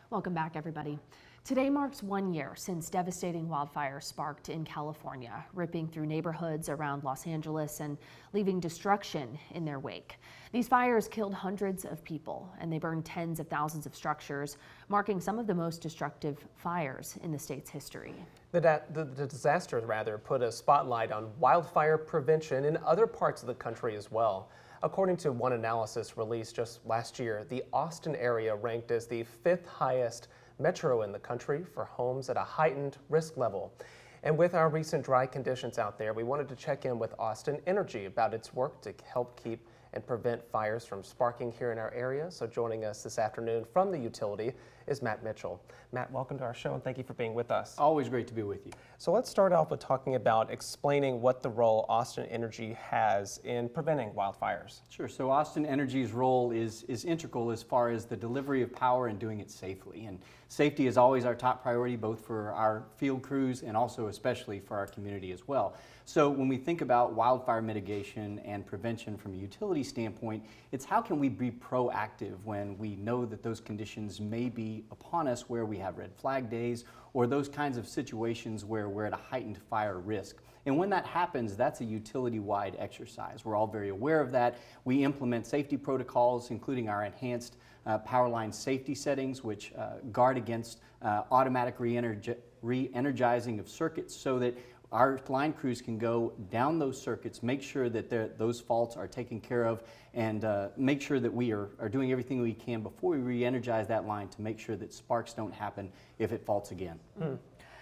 Welcome back, everybody. Today marks 1 year since devastating wildfires sparked in California, ripping through neighborhoods around Los Angeles and leaving destruction in their wake. These fires killed hundreds of people and they burned tens of thousands of structures, marking some of the most destructive fires in the state's history. The disaster, put a spotlight on wildfire prevention in other parts of the country as well. According to one analysis released just last year, the Austin area ranked as the 5th highest metro in the country for homes at a heightened risk level. And with our recent dry conditions out there, we wanted to check in with Ausitn Energy about its work to help keep and prevent fires from sparking here in our area. So joining us this afternoon from the utility is Matt Mitchell. Matt, welcome to our show and thank you for being with us. Always great to be with you. So let's start off with talking about explaining what the role Ausitn Energy has in preventing wildfires. Sure. So Ausitn Energy's role is integral as far as the delivery of power and doing it safely. And safety is always our top priority, both for our field crews and also especially for our community as well. So when we think about wildfire mitigation and prevention from a utility standpoint, it's how can we be proactive when we know that those conditions may be upon us, where we have red flag days or those kinds of situations where we're at a heightened fire risk. And when that happens, that's a utility-wide exercise. We're all very aware of that. We implement safety protocols, including our enhanced power line safety settings, which guard against automatic re-energizing of circuits so that our line crews can go down those circuits, make sure that those faults are taken care of, and make sure that we are doing everything we can before we re-energize that line to make sure that sparks don't happen if it faults again.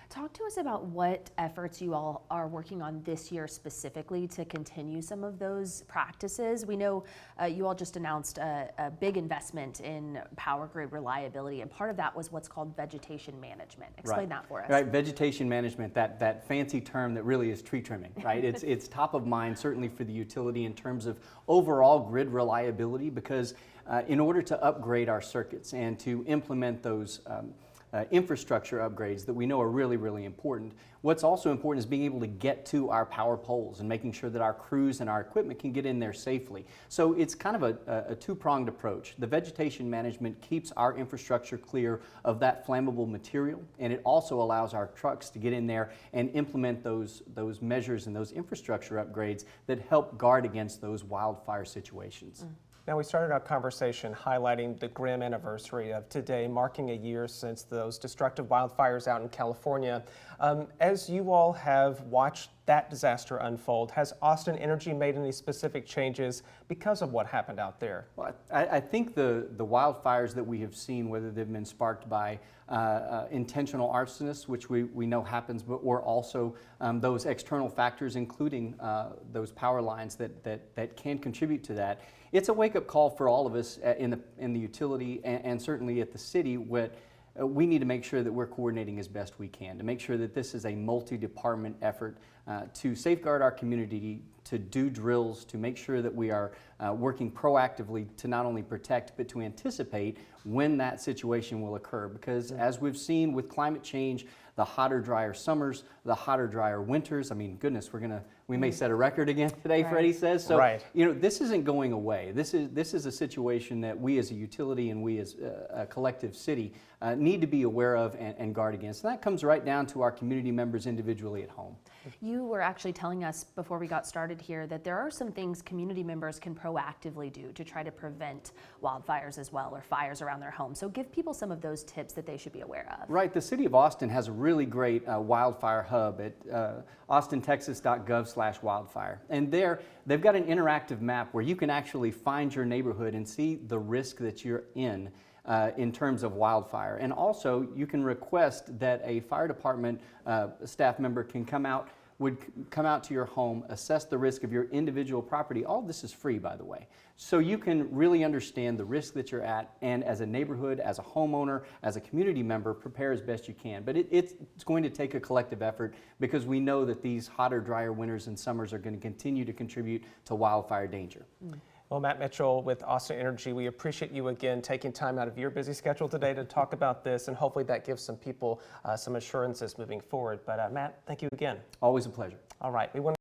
Talk to us about what efforts you all are working on this year specifically to continue some of those practices. We know you all just announced a big investment in power grid reliability, and part of that was what's called vegetation management. Explain that for us. Right, vegetation management, that fancy term that really is tree trimming, right? It's top of mind certainly for the utility in terms of overall grid reliability, because in order to upgrade our circuits and to implement those infrastructure upgrades that we know are really, really important. What's also important is being able to get to our power poles and making sure that our crews and our equipment can get in there safely. So it's kind of a two-pronged approach. The vegetation management keeps our infrastructure clear of that flammable material, and it also allows our trucks to get in there and implement those measures and those infrastructure upgrades that help guard against those wildfire situations. Now, we started our conversation highlighting the grim anniversary of today, marking a year since those destructive wildfires out in California. As you all have watched that disaster unfold, has Ausitn Energy made any specific changes because of what happened out there? Well, I think the wildfires that we have seen, whether they've been sparked by intentional arsonists, which we know happens, or also those external factors, including those power lines that can contribute to that. It's a wake-up call for all of us in the utility and certainly at the city. We need to make sure that we're coordinating as best we can to make sure that this is a multi-department effort to safeguard our community, to do drills, to make sure that we are working proactively to not only protect but to anticipate when that situation will occur. Because as we've seen with climate change, the hotter, drier summers, the hotter, drier winters. I mean, goodness, we may set a record again today, right. Freddie says. So, you know, this isn't going away. This is a situation that we as a utility and we as a collective city need to be aware of and guard against. And that comes right down to our community members individually at home. You were actually telling us before we got started here that there are some things community members can proactively do to try to prevent wildfires as well, or fires around their home. So give people some of those tips that they should be aware of. Right. The city of Austin has a really great wildfire hub at austintexas.gov/wildfire. And they've got an interactive map where you can actually find your neighborhood and see the risk that you're in terms of wildfire. And also you can request that a fire department staff member would come out to your home, assess the risk of your individual property. All this is free, by the way. So you can really understand the risk that you're at, and as a neighborhood, as a homeowner, as a community member, prepare as best you can. But it's going to take a collective effort, because we know that these hotter, drier winters and summers are going to continue to contribute to wildfire danger. Well, Matt Mitchell with Ausitn Energy, we appreciate you again taking time out of your busy schedule today to talk about this, and hopefully that gives some people some assurances moving forward. But Matt, thank you again. Always a pleasure. All right. We want